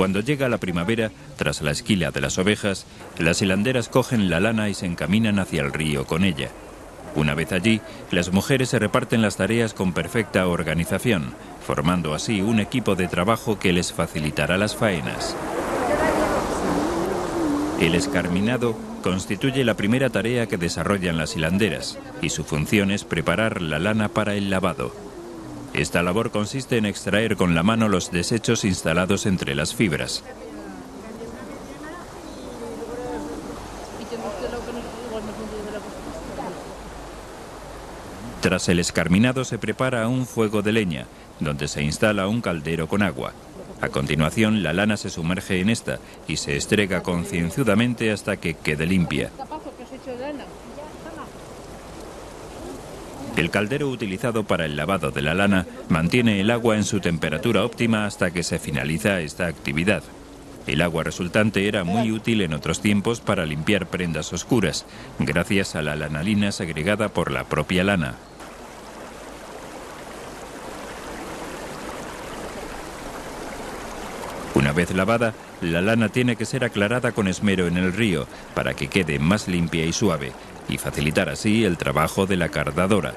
Cuando llega la primavera, tras la esquila de las ovejas, las hilanderas cogen la lana y se encaminan hacia el río con ella. Una vez allí, las mujeres se reparten las tareas con perfecta organización, formando así un equipo de trabajo que les facilitará las faenas. El escarminado constituye la primera tarea que desarrollan las hilanderas, y su función es preparar la lana para el lavado. Esta labor consiste en extraer con la mano los desechos instalados entre las fibras. Tras el escarminado se prepara un fuego de leña, donde se instala un caldero con agua. A continuación, la lana se sumerge en esta y se estrega concienzudamente hasta que quede limpia. El caldero utilizado para el lavado de la lana mantiene el agua en su temperatura óptima hasta que se finaliza esta actividad. El agua resultante era muy útil en otros tiempos para limpiar prendas oscuras, gracias a la lanolina segregada por la propia lana. Una vez lavada, la lana tiene que ser aclarada con esmero en el río para que quede más limpia y suave, y facilitar así el trabajo de la cardadora.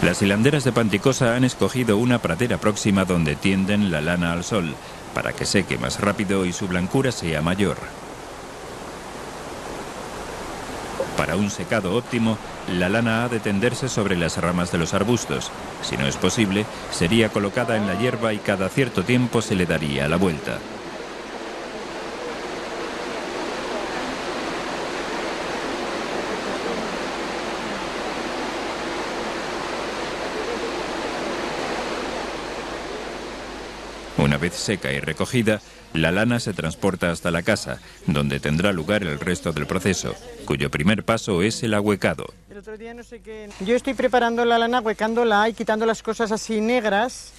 Las hilanderas de Panticosa han escogido una pradera próxima donde tienden la lana al sol, para que seque más rápido y su blancura sea mayor. Para un secado óptimo, la lana ha de tenderse sobre las ramas de los arbustos. Si no es posible, sería colocada en la hierba y cada cierto tiempo se le daría la vuelta. Una vez seca y recogida, la lana se transporta hasta la casa, donde tendrá lugar el resto del proceso, cuyo primer paso es el ahuecado. Yo estoy preparando la lana, ahuecándola y quitando las cosas así negras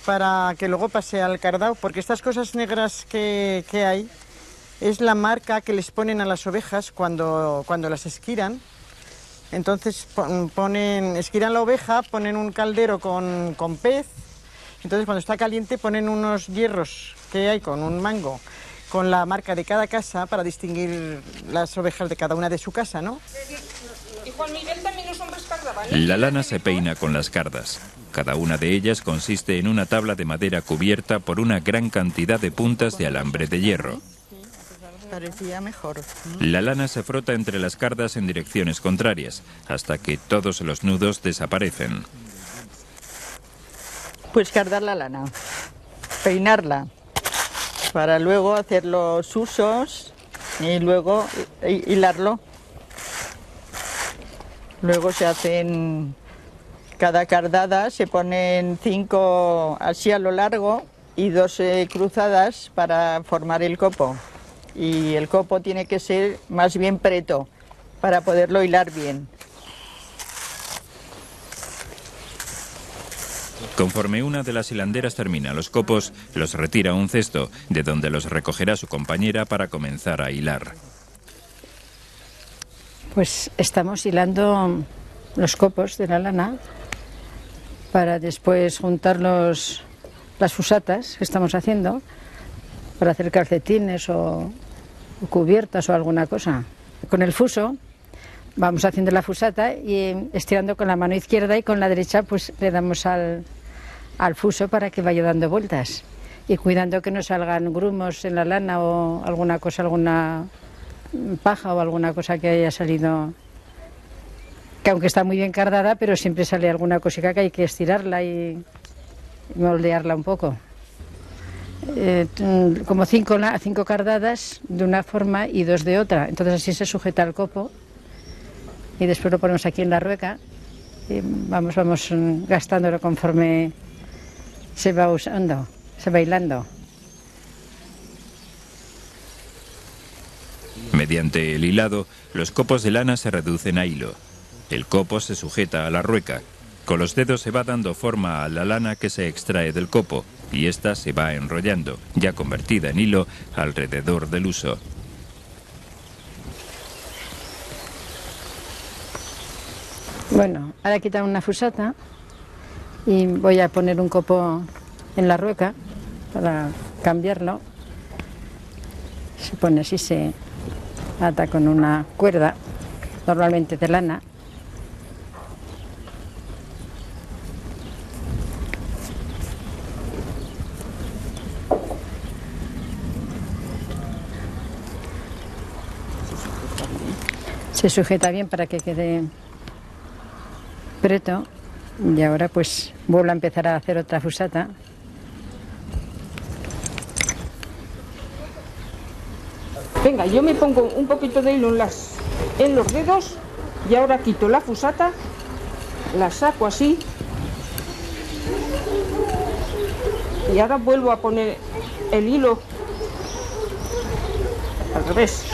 para que luego pase al cardao, porque estas cosas negras que hay es la marca que les ponen a las ovejas cuando las esquiran. Entonces esquiran la oveja, ponen un caldero con pez. Entonces cuando está caliente ponen unos hierros que hay con un mango, con la marca de cada casa para distinguir las ovejas de cada una de su casa, ¿no? Y Juan Miguel también los hombres cardaban. La lana se peina con las cardas. Cada una de ellas consiste en una tabla de madera cubierta por una gran cantidad de puntas de alambre de hierro. Parecía mejor. La lana se frota entre las cardas en direcciones contrarias, hasta que todos los nudos desaparecen. Pues cardar la lana, peinarla, para luego hacer los usos y luego hilarlo. Luego se hacen, cada cardada se ponen 5 así a lo largo y 2 cruzadas para formar el copo. Y el copo tiene que ser más bien preto para poderlo hilar bien. Conforme una de las hilanderas termina los copos, los retira a un cesto, de donde los recogerá su compañera para comenzar a hilar. Pues estamos hilando los copos de la lana para después juntar las fusatas que estamos haciendo para hacer calcetines o cubiertas o alguna cosa. Con el fuso vamos haciendo la fusata y estirando con la mano izquierda y con la derecha pues le damos al fuso para que vaya dando vueltas y cuidando que no salgan grumos en la lana o alguna cosa, alguna paja o alguna cosa que haya salido, que aunque está muy bien cardada, pero siempre sale alguna cosita que hay que estirarla y moldearla un poco. Como 5 cardadas de una forma y 2 de otra, entonces así se sujeta el copo y después lo ponemos aquí en la rueca y vamos gastándolo conforme se va usando, se va hilando. Mediante el hilado, los copos de lana se reducen a hilo. El copo se sujeta a la rueca. Con los dedos se va dando forma a la lana que se extrae del copo y ésta se va enrollando, ya convertida en hilo, alrededor del uso. Bueno, ahora quitar una fusata y voy a poner un copo en la rueca para cambiarlo. Se pone así, se ata con una cuerda, normalmente de lana. Se sujeta bien para que quede preto y ahora pues vuelvo a empezar a hacer otra fusata. Venga, yo me pongo un poquito de hilo en los dedos y ahora quito la fusata, la saco así y ahora vuelvo a poner el hilo al revés.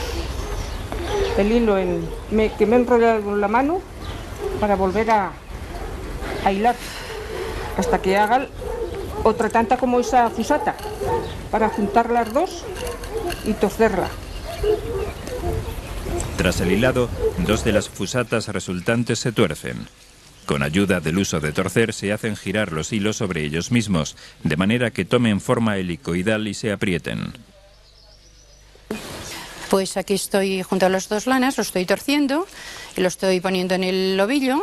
El hilo que me he enrollado en la mano para volver a hilar hasta que haga otra tanta como esa fusata para juntar las dos y torcerla. Tras el hilado, dos de las fusatas resultantes se tuercen. Con ayuda del uso de torcer se hacen girar los hilos sobre ellos mismos, de manera que tomen forma helicoidal y se aprieten. Pues aquí estoy junto a las dos lanas, lo estoy torciendo y lo estoy poniendo en el ovillo.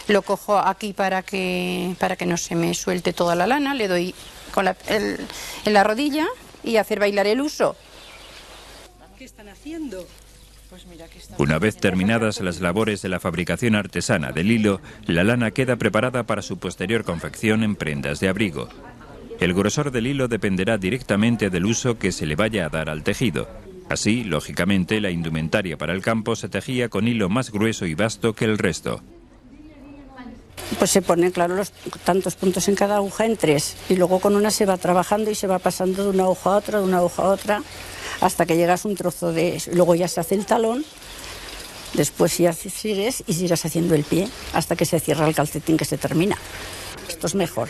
Lo cojo aquí para que no se me suelte toda la lana, le doy con en la rodilla y hacer bailar el uso. ¿Qué están haciendo? Pues mira, Una vez terminadas las labores de la fabricación artesana del hilo, la lana queda preparada para su posterior confección en prendas de abrigo. El grosor del hilo dependerá directamente del uso que se le vaya a dar al tejido. Así, lógicamente, la indumentaria para el campo se tejía con hilo más grueso y vasto que el resto. Pues se ponen, claro, los tantos puntos en cada aguja en 3 y luego con una se va trabajando y se va pasando de una aguja a otra, de una aguja a otra, hasta que llegas a un trozo de... Luego ya se hace el talón, después ya sigues y sigas haciendo el pie hasta que se cierra el calcetín, que se termina. Esto es mejor.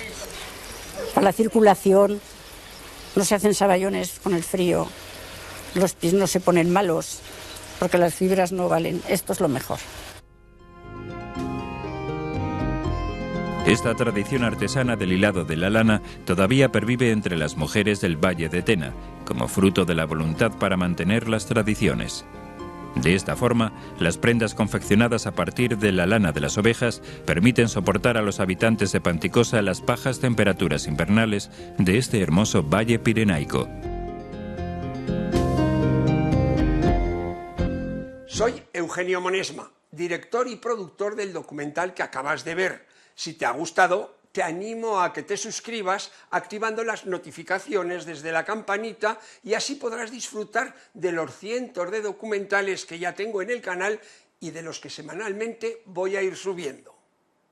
Para la circulación no se hacen saballones con el frío, los pies no se ponen malos porque las fibras no valen. Esto es lo mejor. Esta tradición artesana del hilado de la lana todavía pervive entre las mujeres del Valle de Tena, como fruto de la voluntad para mantener las tradiciones. De esta forma, las prendas confeccionadas a partir de la lana de las ovejas permiten soportar a los habitantes de Panticosa las bajas temperaturas invernales de este hermoso valle pirenaico. Soy Eugenio Monesma, director y productor del documental que acabas de ver. Si te ha gustado, te animo a que te suscribas activando las notificaciones desde la campanita y así podrás disfrutar de los cientos de documentales que ya tengo en el canal y de los que semanalmente voy a ir subiendo.